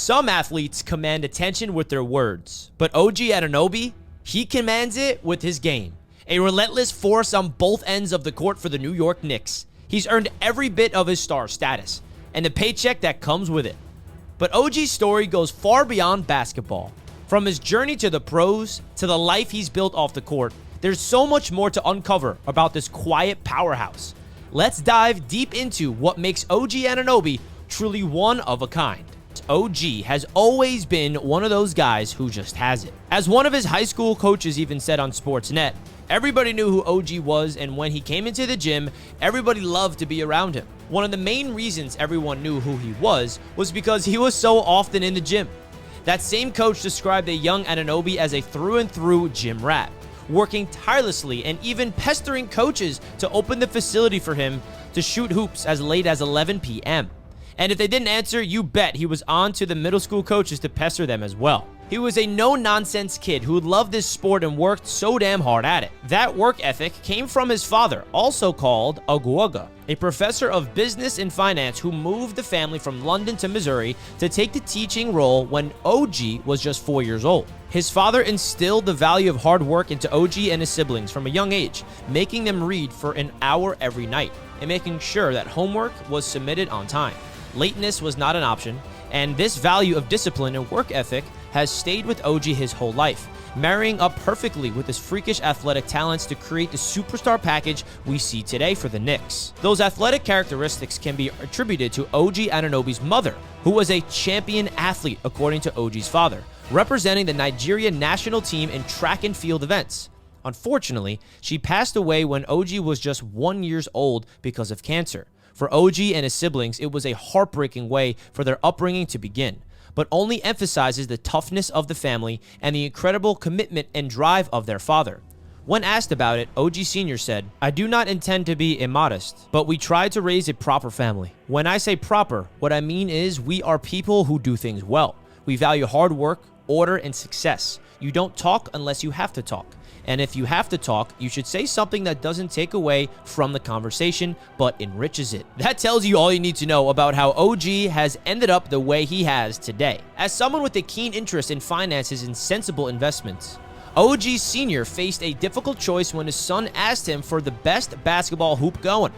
Some athletes command attention with their words, but OG Anunoby, he commands it with his game. A relentless force on both ends of the court for the New York Knicks. He's earned every bit of his star status and the paycheck that comes with it. But OG's story goes far beyond basketball. From his journey to the pros, to the life he's built off the court, there's so much more to uncover about this quiet powerhouse. Let's dive deep into what makes OG Anunoby truly one of a kind. OG has always been one of those guys who just has it. As one of his high school coaches even said on Sportsnet, everybody knew who OG was, and when he came into the gym, everybody loved to be around him. One of the main reasons everyone knew who he was because he was so often in the gym. That same coach described a young Anunoby as a through-and-through gym rat, working tirelessly and even pestering coaches to open the facility for him to shoot hoops as late as 11 p.m. And if they didn't answer, you bet he was on to the middle school coaches to pester them as well. He was a no-nonsense kid who loved this sport and worked so damn hard at it. That work ethic came from his father, also called Aguaga, a professor of business and finance who moved the family from London to Missouri to take the teaching role when OG was just 4 years old. His father instilled the value of hard work into OG and his siblings from a young age, making them read for an hour every night and making sure that homework was submitted on time. Lateness was not an option, and this value of discipline and work ethic has stayed with OG his whole life, marrying up perfectly with his freakish athletic talents to create the superstar package we see today for the Knicks. Those athletic characteristics can be attributed to OG Anunoby's mother, who was a champion athlete according to OG's father, representing the Nigeria national team in track and field events. Unfortunately, she passed away when OG was just 1 year old because of cancer. For OG and his siblings, it was a heartbreaking way for their upbringing to begin, but only emphasizes the toughness of the family and the incredible commitment and drive of their father. When asked about it, OG Sr. said, "I do not intend to be immodest, but we try to raise a proper family. When I say proper, what I mean is we are people who do things well. We value hard work, order, and success. You don't talk unless you have to talk. And if you have to talk, you should say something that doesn't take away from the conversation, but enriches it." That tells you all you need to know about how OG has ended up the way he has today. As someone with a keen interest in finances and sensible investments, OG Sr. faced a difficult choice when his son asked him for the best basketball hoop going.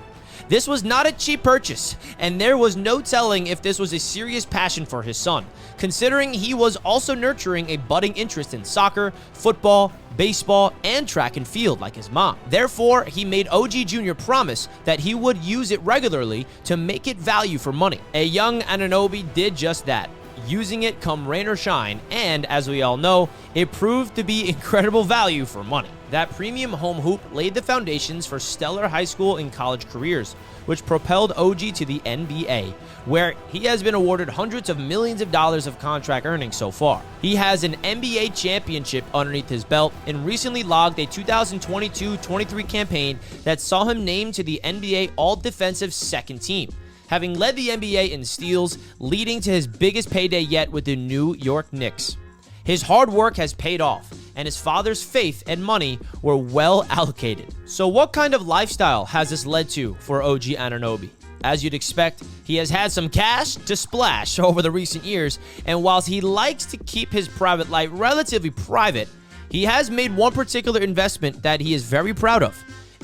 This was not a cheap purchase, and there was no telling if this was a serious passion for his son, considering he was also nurturing a budding interest in soccer, football, baseball, and track and field like his mom. Therefore, he made OG Jr. promise that he would use it regularly to make it value for money. A young Anunoby did just that, using it come rain or shine, and as we all know, it proved to be incredible value for money. That premium home hoop laid the foundations for stellar high school and college careers, which propelled OG to the NBA, where he has been awarded hundreds of millions of dollars of contract earnings so far. He has an NBA championship underneath his belt and recently logged a 2022-23 campaign that saw him named to the NBA All-Defensive Second Team, having led the NBA in steals, leading to his biggest payday yet with the New York Knicks. His hard work has paid off, and his father's faith and money were well allocated. So what kind of lifestyle has this led to for OG Anunoby? As you'd expect, he has had some cash to splash over the recent years, and whilst he likes to keep his private life relatively private, he has made one particular investment that he is very proud of.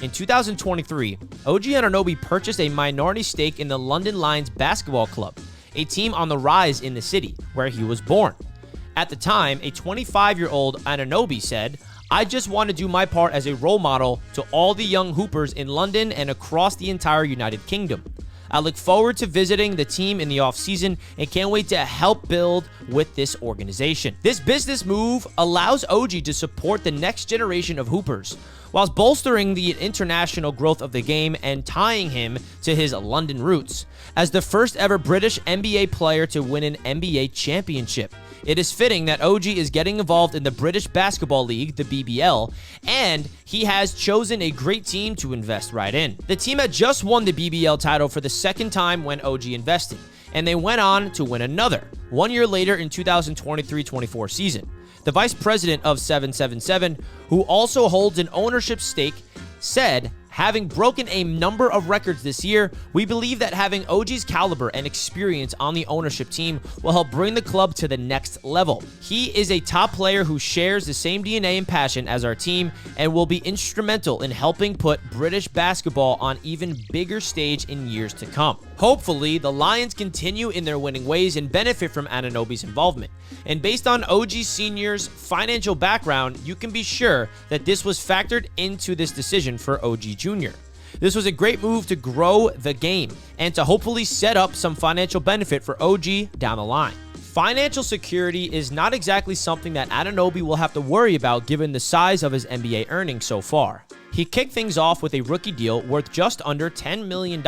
In 2023, OG Anunoby purchased a minority stake in the London Lions basketball club, a team on the rise in the city where he was born. At the time, a 25-year-old Anunoby said, "I just want to do my part as a role model to all the young hoopers in London and across the entire United Kingdom. I look forward to visiting the team in the offseason and can't wait to help build with this organization." This business move allows OG to support the next generation of hoopers, whilst bolstering the international growth of the game and tying him to his London roots. As the first ever British NBA player to win an NBA championship, it is fitting that OG is getting involved in the British Basketball League, the BBL, and he has chosen a great team to invest right in. The team had just won the BBL title for the second time when OG invested, and they went on to win another 1 year later in 2023-24 season. The vice president of 777, who also holds an ownership stake, said, Having broken a number of records this year, we believe that having OG's caliber and experience on the ownership team will help bring the club to the next level. He is a top player who shares the same DNA and passion as our team and will be instrumental in helping put British basketball on even bigger stage in years to come. Hopefully, the Lions continue in their winning ways and benefit from Anunoby's involvement. And based on OG Sr.'s financial background, you can be sure that this was factored into this decision for OG Jr. This was a great move to grow the game and to hopefully set up some financial benefit for OG down the line. Financial security is not exactly something that Anunoby will have to worry about given the size of his NBA earnings so far. He kicked things off with a rookie deal worth just under $10 million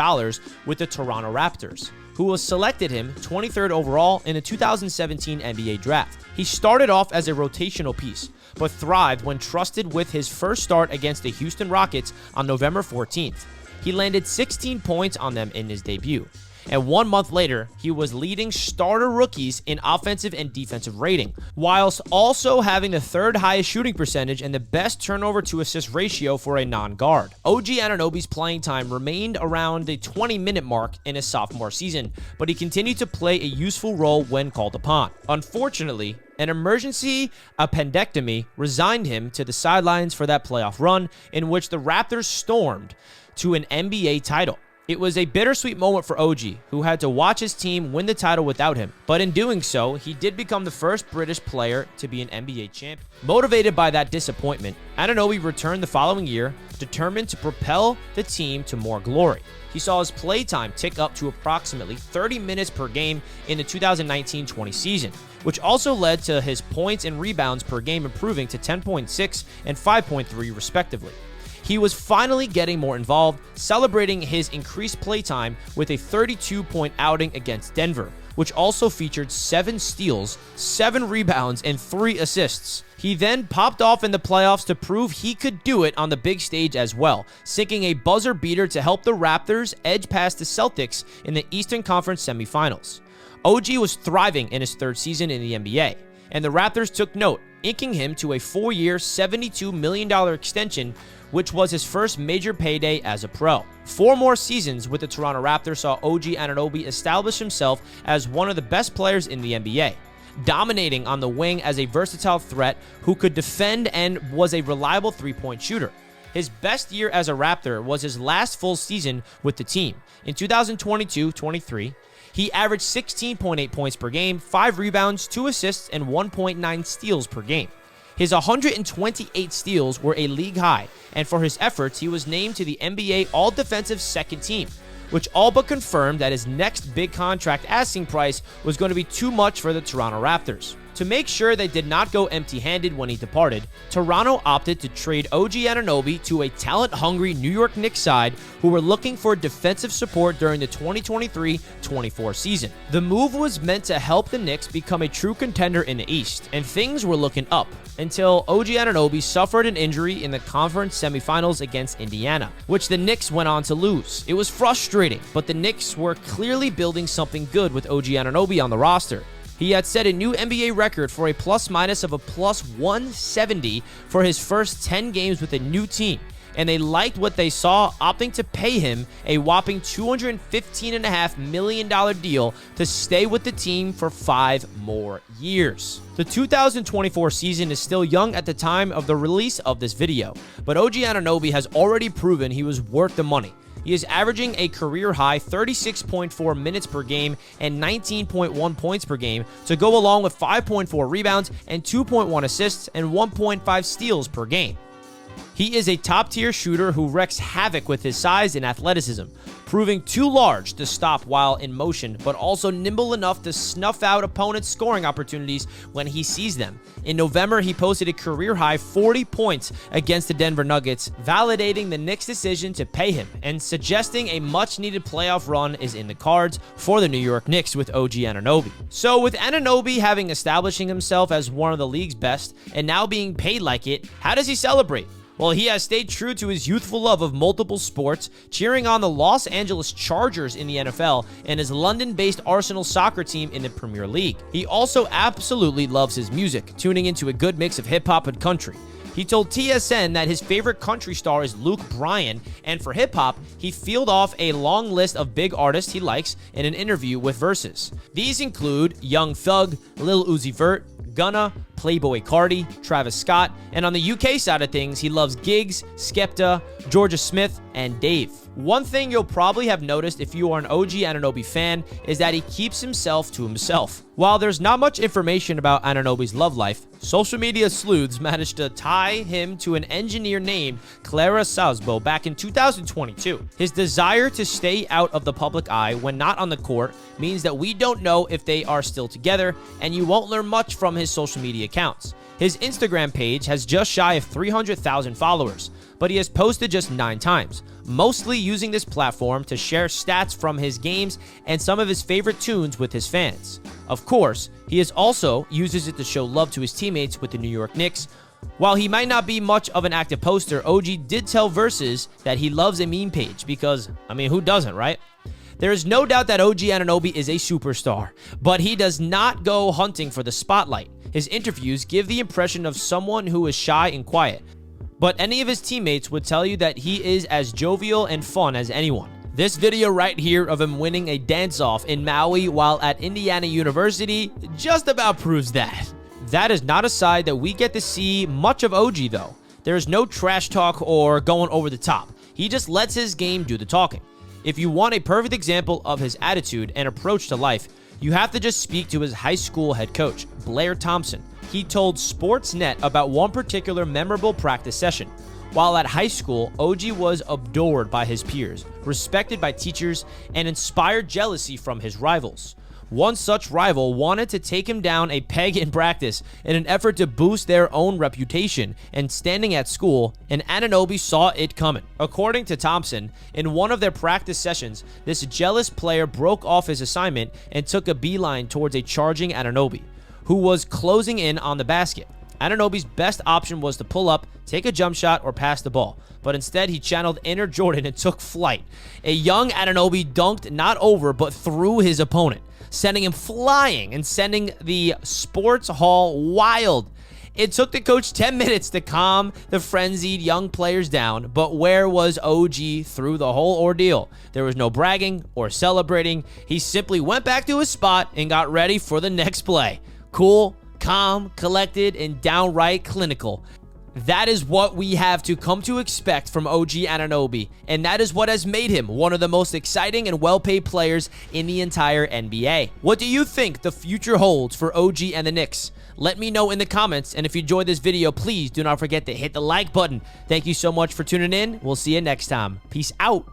with the Toronto Raptors, who was selected him 23rd overall in the 2017 NBA draft. He started off as a rotational piece, but thrived when trusted with his first start against the Houston Rockets on November 14th. He landed 16 points on them in his debut. And 1 month later, he was leading starter rookies in offensive and defensive rating, whilst also having the third highest shooting percentage and the best turnover to assist ratio for a non-guard. OG Anunoby's playing time remained around the 20-minute mark in his sophomore season, but he continued to play a useful role when called upon. Unfortunately, an emergency appendectomy resigned him to the sidelines for that playoff run in which the Raptors stormed to an NBA title. It was a bittersweet moment for OG, who had to watch his team win the title without him, but in doing so, he did become the first British player to be an NBA champion. Motivated by that disappointment, Anunoby returned the following year, determined to propel the team to more glory. He saw his play time tick up to approximately 30 minutes per game in the 2019-20 season, which also led to his points and rebounds per game improving to 10.6 and 5.3 respectively. He was finally getting more involved, celebrating his increased playtime with a 32-point outing against Denver, which also featured 7 steals, 7 rebounds, and 3 assists. He then popped off in the playoffs to prove he could do it on the big stage as well, sinking a buzzer beater to help the Raptors edge past the Celtics in the Eastern Conference semifinals. OG was thriving in his 3rd season in the NBA, and the Raptors took note, inking him to a 4-year, $72 million extension, which was his first major payday as a pro. 4 more seasons with the Toronto Raptors saw OG Anunoby establish himself as one of the best players in the NBA, dominating on the wing as a versatile threat who could defend and was a reliable 3-point shooter. His best year as a Raptor was his last full season with the team. In 2022-23, he averaged 16.8 points per game, 5 rebounds, 2 assists, and 1.9 steals per game. His 128 steals were a league high, and for his efforts, he was named to the NBA All-Defensive Second Team, which all but confirmed that his next big contract asking price was going to be too much for the Toronto Raptors. To make sure they did not go empty-handed when he departed, Toronto opted to trade OG Anunoby to a talent-hungry New York Knicks side who were looking for defensive support during the 2023-24 season. The move was meant to help the Knicks become a true contender in the East, and things were looking up until OG Anunoby suffered an injury in the conference semifinals against Indiana, which the Knicks went on to lose. It was frustrating, but the Knicks were clearly building something good with OG Anunoby on the roster. He had set a new NBA record for a plus-minus of a plus 170 for his first 10 games with a new team, and they liked what they saw, opting to pay him a whopping $215.5 million deal to stay with the team for 5 more years. The 2024 season is still young at the time of the release of this video, but OG Anunoby has already proven he was worth the money. He is averaging a career-high 36.4 minutes per game and 19.1 points per game to go along with 5.4 rebounds and 2.1 assists and 1.5 steals per game. He is a top-tier shooter who wreaks havoc with his size and athleticism, proving too large to stop while in motion, but also nimble enough to snuff out opponents' scoring opportunities when he sees them. In November, he posted a career-high 40 points against the Denver Nuggets, validating the Knicks' decision to pay him and suggesting a much-needed playoff run is in the cards for the New York Knicks with OG Anunoby. So with Anunoby having establishing himself as one of the league's best and now being paid like it, how does he celebrate? Well, he has stayed true to his youthful love of multiple sports, cheering on the Los Angeles Chargers in the NFL and his London-based Arsenal soccer team in the Premier League. He also absolutely loves his music, tuning into a good mix of hip-hop and country. He told TSN that his favorite country star is Luke Bryan, and for hip-hop, he filled off a long list of big artists he likes in an interview with Versus. These include Young Thug, Lil Uzi Vert, Gunna, Playboi Carti, Travis Scott, and on the UK side of things, he loves Giggs, Skepta, Georgia Smith, and Dave. One thing you'll probably have noticed if you are an OG Anunoby fan is that he keeps himself to himself. While there's not much information about Anunoby's love life, social media sleuths managed to tie him to an engineer named Clara Salzbo back in 2022. His desire to stay out of the public eye when not on the court means that we don't know if they are still together, and you won't learn much from his social media accounts. His Instagram page has just shy of 300,000 followers, but he has posted just 9 times, mostly using this platform to share stats from his games and some of his favorite tunes with his fans. Of course, he also uses it to show love to his teammates with the New York Knicks. While he might not be much of an active poster, OG did tell Versus that he loves a meme page because, I mean, who doesn't, right? There is no doubt that OG Anunoby is a superstar, but he does not go hunting for the spotlight. His interviews give the impression of someone who is shy and quiet, but any of his teammates would tell you that he is as jovial and fun as anyone. This video right here of him winning a dance-off in Maui while at Indiana University just about proves that. That is not a side that we get to see much of OG though. There is no trash talk or going over the top. He just lets his game do the talking. If you want a perfect example of his attitude and approach to life, you have to just speak to his high school head coach, Blair Thompson. He told Sportsnet about one particular memorable practice session. While at high school, OG was adored by his peers, respected by teachers, and inspired jealousy from his rivals. One such rival wanted to take him down a peg in practice in an effort to boost their own reputation and standing at school, and Anunoby saw it coming. According to Thompson, in one of their practice sessions, this jealous player broke off his assignment and took a beeline towards a charging Anunoby, who was closing in on the basket. Anunoby's best option was to pull up, take a jump shot, or pass the ball, but instead he channeled inner Jordan and took flight. A young Anunoby dunked not over but through his opponent, sending him flying and sending the sports hall wild. It took the coach 10 minutes to calm the frenzied young players down, but where was OG through the whole ordeal? There was no bragging or celebrating. He simply went back to his spot and got ready for the next play. Cool, calm, collected, and downright clinical. That is what we have to come to expect from OG Anunoby, and that is what has made him one of the most exciting and well-paid players in the entire NBA. What do you think the future holds for OG and the Knicks? Let me know in the comments, and if you enjoyed this video, please do not forget to hit the like button. Thank you so much for tuning in. We'll see you next time. Peace out.